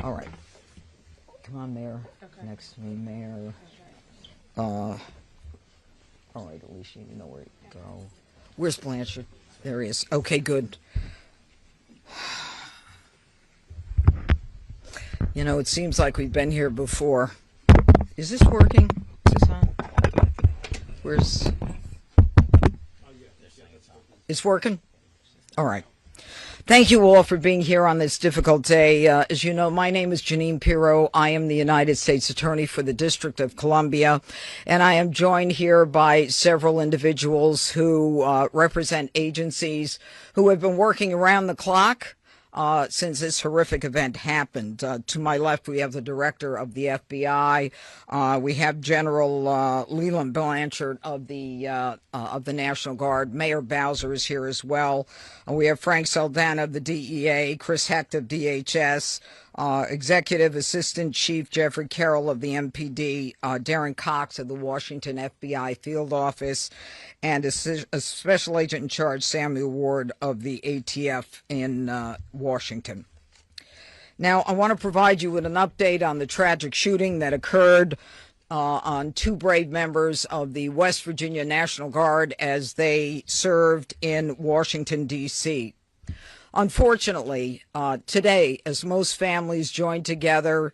All right. Come on, Mayor. Okay. Next to me, Mayor. All right, Alicia, you know where to go. Where's Blanchard? There he is. Okay, good. You know, it seems like we've been here before. Is this working? Is this on? Where's... It's working? All right. Thank you all for being here on this difficult day. As you know, my name is Janine Pirro. I am the United States Attorney for the District of Columbia, and I am joined here by several individuals who represent agencies who have been working around the clock since this horrific event happened. To my left, we have the director of the FBI. We have General Leland Blanchard of the National Guard. Mayor Bowser is here as well. We have Frank Saldana of the DEA, Chris Hecht of DHS, Executive Assistant Chief Jeffery Carroll of the MPD, Darren Cox of the Washington FBI Field Office, and a Special Agent in Charge, Samuel Ward of the ATF in Washington. Now, I want to provide you with an update on the tragic shooting that occurred on two brave members of the West Virginia National Guard as they served in Washington, D.C. Unfortunately, today, as most families join together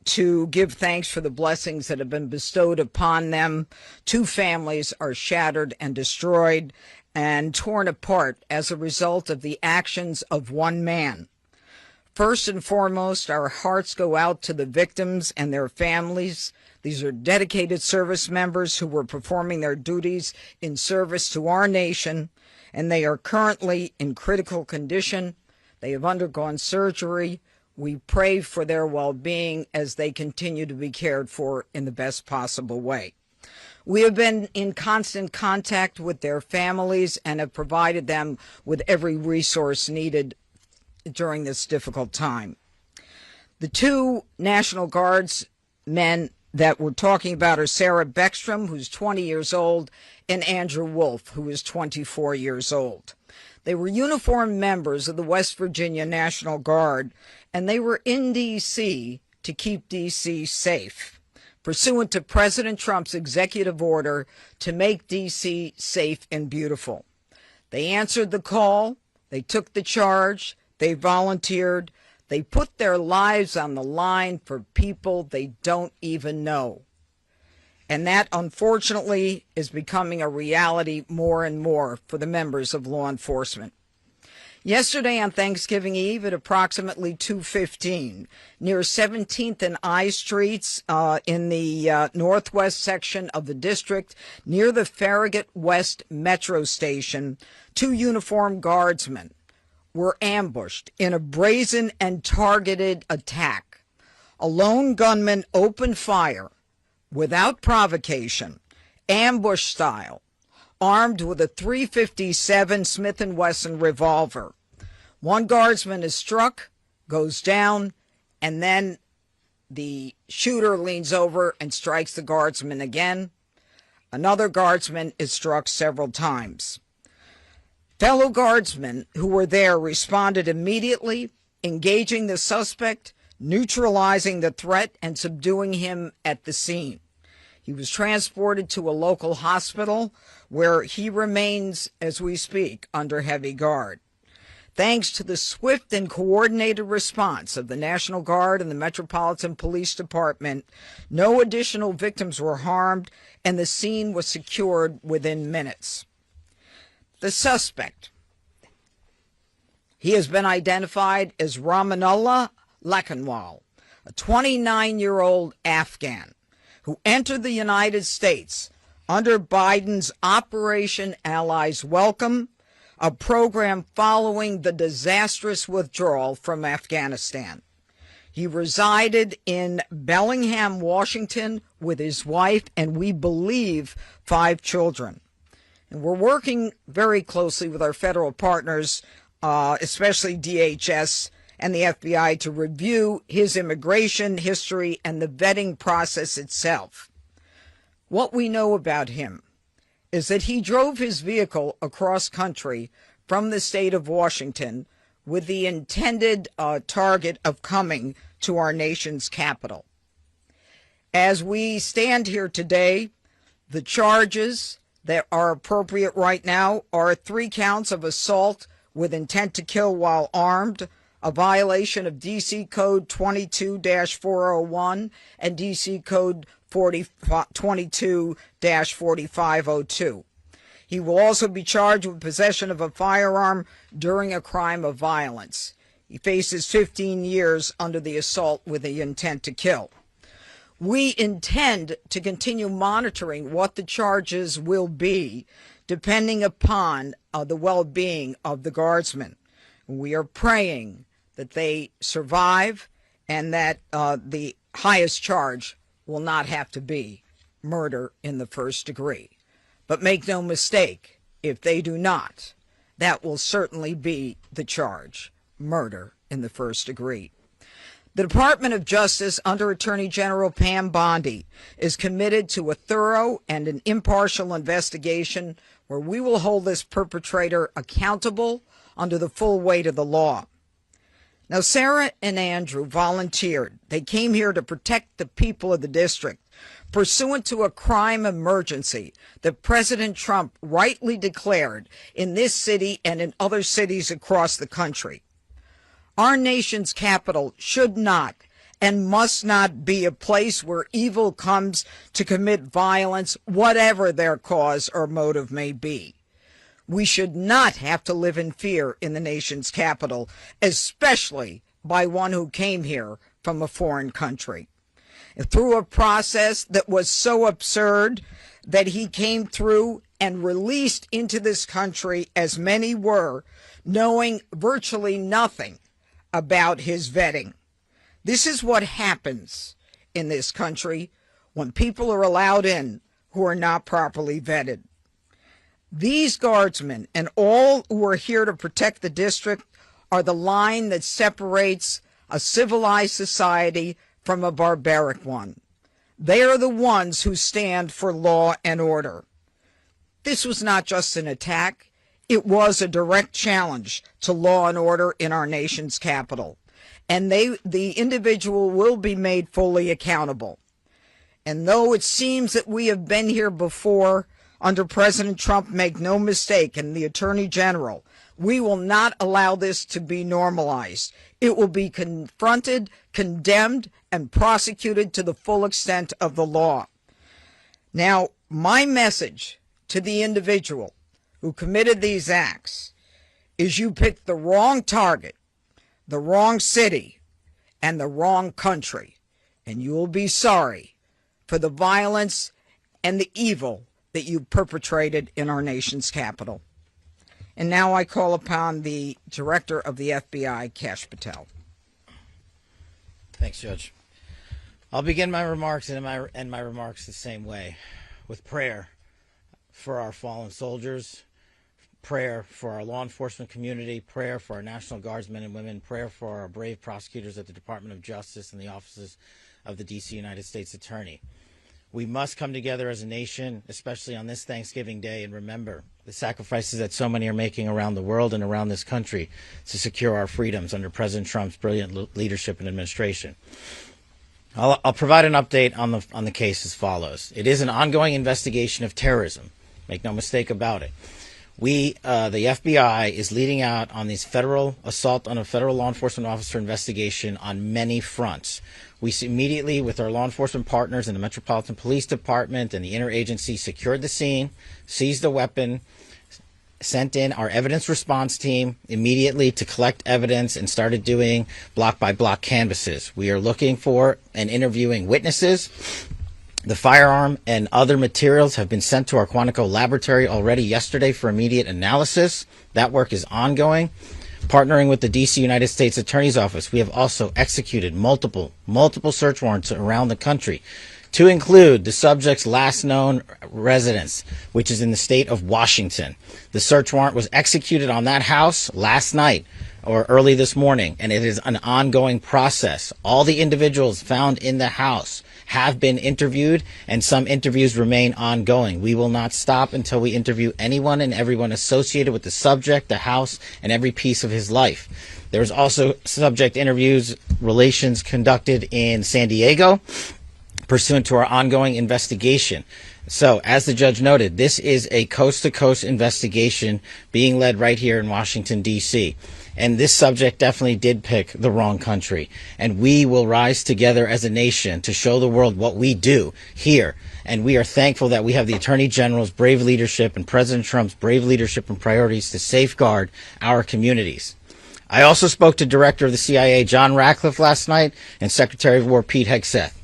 to give thanks for the blessings that have been bestowed upon them, two families are shattered and destroyed and torn apart as a result of the actions of one man. First and foremost, our hearts go out to the victims and their families. These are dedicated service members who were performing their duties in service to our nation, and they are currently in critical condition. They have undergone surgery. We pray for their well-being as they continue to be cared for in the best possible way. We have been in constant contact with their families and have provided them with every resource needed during this difficult time. The two National Guardsmen that we're talking about are Sarah Beckstrom, who's 20 years old, and Andrew Wolf, who is 24 years old. They were uniformed members of the West Virginia National Guard, and they were in D.C. to keep D.C. safe, pursuant to President Trump's executive order to make D.C. safe and beautiful. They answered the call, they took the charge, they volunteered, they put their lives on the line for people they don't even know. And that, unfortunately, is becoming a reality more and more for the members of law enforcement. Yesterday on Thanksgiving Eve at approximately 2:15, near 17th and I Streets in the northwest section of the district, near the Farragut West Metro Station, two uniformed guardsmen were ambushed in a brazen and targeted attack. A lone gunman opened fire without provocation, ambush style, armed with a .357 Smith & Wesson revolver. One guardsman is struck, goes down, and then the shooter leans over and strikes the guardsman again. Another guardsman is struck several times. Fellow guardsmen who were there responded immediately, engaging the suspect, neutralizing the threat, and subduing him at the scene. He was transported to a local hospital where he remains, as we speak, under heavy guard. Thanks to the swift and coordinated response of the National Guard and the Metropolitan Police Department, no additional victims were harmed, and the scene was secured within minutes. The suspect, he has been identified as Rahmanullah Lakanwal, a 29-year-old Afghan who entered the United States under Biden's Operation Allies Welcome, a program following the disastrous withdrawal from Afghanistan. He resided in Bellingham, Washington, with his wife and, we believe, 5 children. And we're working very closely with our federal partners, especially DHS and the FBI, to review his immigration history and the vetting process itself. What we know about him is that he drove his vehicle across country from the state of Washington with the intended target of coming to our nation's capital. As we stand here today, the charges that are appropriate right now are 3 counts of assault with intent to kill while armed, a violation of D.C. Code 22-401 and D.C. Code 22-4502. He will also be charged with possession of a firearm during a crime of violence. He faces 15 years under the assault with the intent to kill. We intend to continue monitoring what the charges will be depending upon the well-being of the Guardsmen. We are praying that they survive and that the highest charge will not have to be murder in the first degree. But make no mistake, if they do not, that will certainly be the charge, murder in the first degree. The Department of Justice under Attorney General Pam Bondi is committed to a thorough and an impartial investigation where we will hold this perpetrator accountable under the full weight of the law. Now, Sarah and Andrew volunteered. They came here to protect the people of the district, pursuant to a crime emergency that President Trump rightly declared in this city and in other cities across the country. Our nation's capital should not and must not be a place where evil comes to commit violence, whatever their cause or motive may be. We should not have to live in fear in the nation's capital, especially by one who came here from a foreign country. Through a process that was so absurd that he came through and released into this country, as many were, knowing virtually nothing about his vetting. This is what happens in this country when people are allowed in who are not properly vetted. These Guardsmen and all who are here to protect the district are the line that separates a civilized society from a barbaric one. They are the ones who stand for law and order. This was not just an attack. It was a direct challenge to law and order in our nation's capital. And the individual will be made fully accountable. And though it seems that we have been here before under President Trump, make no mistake, and the Attorney General, we will not allow this to be normalized. It will be confronted, condemned, and prosecuted to the full extent of the law. Now, my message to the individual who committed these acts is you picked the wrong target, the wrong city, and the wrong country, and you will be sorry for the violence and the evil that you perpetrated in our nation's capital. And now I call upon the Director of the FBI, Kash Patel. Thanks, Judge. I'll begin my remarks and end my remarks the same way, with prayer for our fallen soldiers, prayer for our law enforcement community, prayer for our National Guardsmen and women, prayer for our brave prosecutors at the Department of Justice and the offices of the D.C. United States Attorney. We must come together as a nation, especially on this Thanksgiving Day, and remember the sacrifices that so many are making around the world and around this country to secure our freedoms under President Trump's brilliant leadership and administration. I'll provide an update on the case as follows. It is an ongoing investigation of terrorism. Make no mistake about it. The FBI is leading out on these federal assault on a federal law enforcement officer investigation on many fronts. We immediately, with our law enforcement partners in the Metropolitan Police Department and the interagency, secured the scene, seized the weapon, sent in our evidence response team immediately to collect evidence, and started doing block-by-block canvasses. We are looking for and interviewing witnesses. The firearm and other materials have been sent to our Quantico laboratory already yesterday for immediate analysis. That work is ongoing. Partnering with the D.C. United States Attorney's Office, we have also executed multiple search warrants around the country, to include the subject's last known residence, which is in the state of Washington. The search warrant was executed on that house last night or early this morning, and it is an ongoing process. All the individuals found in the house have been interviewed, and some interviews remain ongoing. We will not stop until we interview anyone and everyone associated with the subject, the house, and every piece of his life. There was also subject interviews relations conducted in San Diego pursuant to our ongoing investigation. So, as the judge noted, this is a coast-to-coast investigation being led right here in Washington, D.C. And this subject definitely did pick the wrong country. And we will rise together as a nation to show the world what we do here. And we are thankful that we have the Attorney General's brave leadership and President Trump's brave leadership and priorities to safeguard our communities. I also spoke to Director of the CIA, John Ratcliffe, last night, and Secretary of War, Pete Hegseth.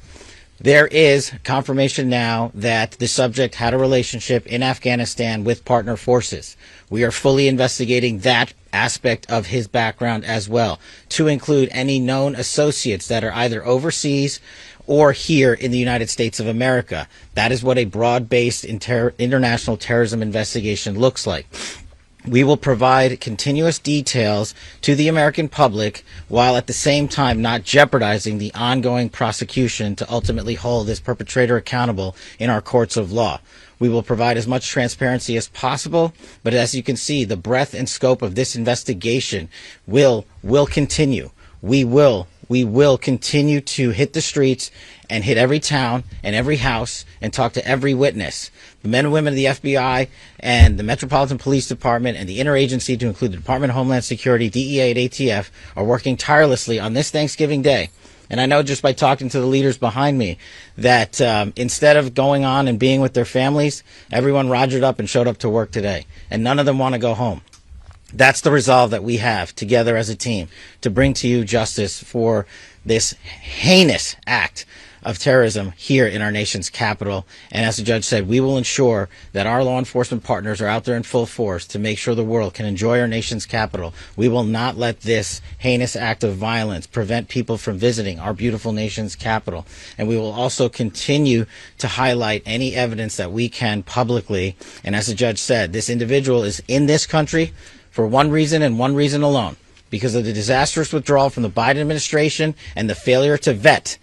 There is confirmation now that the subject had a relationship in Afghanistan with partner forces. We are fully investigating that aspect of his background as well, to include any known associates that are either overseas or here in the United States of America. That is what a broad-based international terrorism investigation looks like. We will provide continuous details to the American public while at the same time not jeopardizing the ongoing prosecution to ultimately hold this perpetrator accountable in our courts of law. We will provide as much transparency as possible, but as you can see, the breadth and scope of this investigation will continue. We will continue to hit the streets and hit every town and every house and talk to every witness. The men and women of the FBI and the Metropolitan Police Department and the interagency, to include the Department of Homeland Security, DEA, and ATF, are working tirelessly on this Thanksgiving Day. And I know just by talking to the leaders behind me that instead of going on and being with their families, everyone rogered up and showed up to work today. And none of them want to go home. That's the resolve that we have together as a team to bring to you justice for this heinous act of terrorism here in our nation's capital. And as the judge said, we will ensure that our law enforcement partners are out there in full force to make sure the world can enjoy our nation's capital. We will not let this heinous act of violence prevent people from visiting our beautiful nation's capital. And we will also continue to highlight any evidence that we can publicly. And as the judge said, this individual is in this country for one reason and one reason alone, because of the disastrous withdrawal from the Biden administration and the failure to vet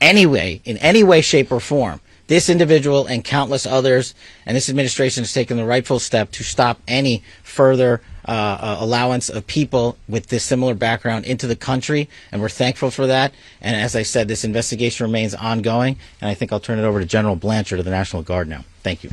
anyway, in any way, shape, or form, this individual and countless others. And this administration has taken the rightful step to stop any further allowance of people with this similar background into the country. And we're thankful for that. And as I said, this investigation remains ongoing. And I think I'll turn it over to General Blanchard of the National Guard now. Thank you.